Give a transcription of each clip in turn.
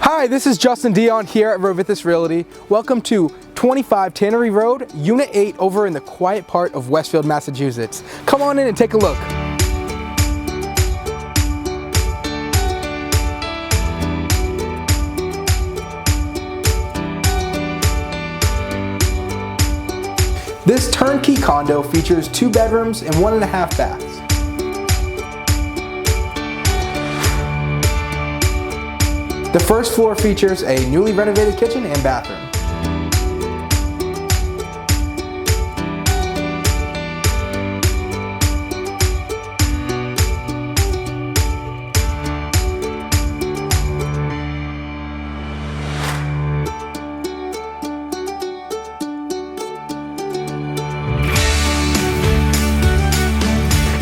Hi, this is Justin Dion here at Refurbishments Realty. Welcome to 25 Tannery Road, Unit 8 over in the quiet part of Westfield, Massachusetts. Come on in and take a look. This turnkey condo features 2 bedrooms and 1.5 baths. The first floor features a newly renovated kitchen and bathroom.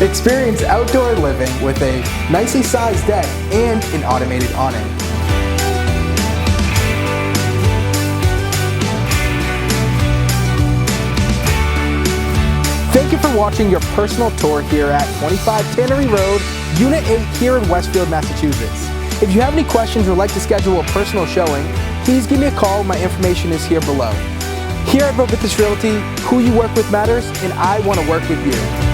Experience outdoor living with a nicely sized deck and an automated awning. Thank you for watching your personal tour here at 25 Tannery Road, Unit 8 here in Westfield, Massachusetts. If you have any questions or would like to schedule a personal showing, please give me a call. My information is here below. Here at Refurbishments Realty, who you work with matters, and I want to work with you.